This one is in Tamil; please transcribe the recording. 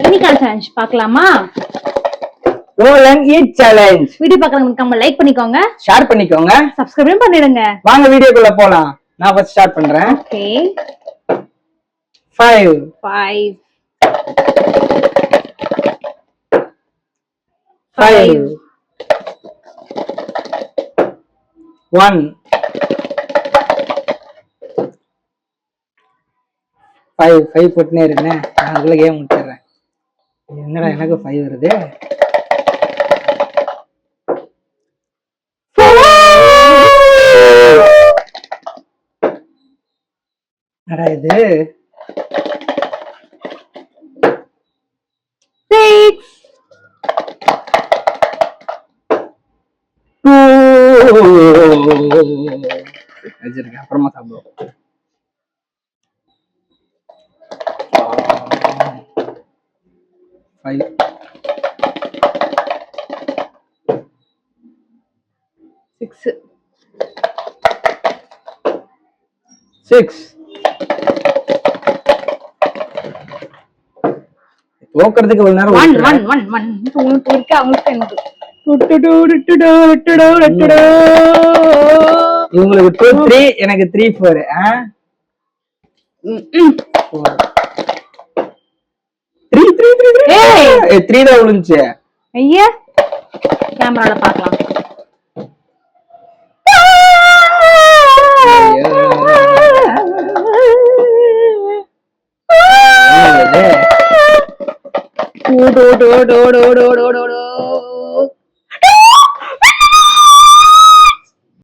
இன்னைக்கான சேலஞ்ச் பார்க்கலாமா? Roll and eat challenge. Video பார்க்கறவங்க நம்ம லைக் பண்ணிக்கோங்க, ஷேர் பண்ணிக்கோங்க, சப்ஸ்கிரைப் பண்ணிடுங்க. வாங்க வீடியோக்குள்ள போலாம். நான் ஃபர்ஸ்ட் ஸ்டார்ட் பண்றேன். ஓகே. 5 1 5 போட்டுனே இருக்கேன். நான் அதுக்குள்ள கேம் முடிச்சிடுறேன். என்னடா எனக்கு 5 வருது? என்னடா இது? 6 வச்சிருக்கேன், அப்புறமா சாப்பிடுவோம். 5 6 ஓக்கிறதுக்கு ஒரு நேரம் 1 1 1 1 2 இருக்கா உங்களுக்கு எனக்கு இவங்களுக்கு 2 3 எனக்கு 3 4 3 தான் விழுந்துச்சு. ஐயா கேமரால பார்க்கலாம்.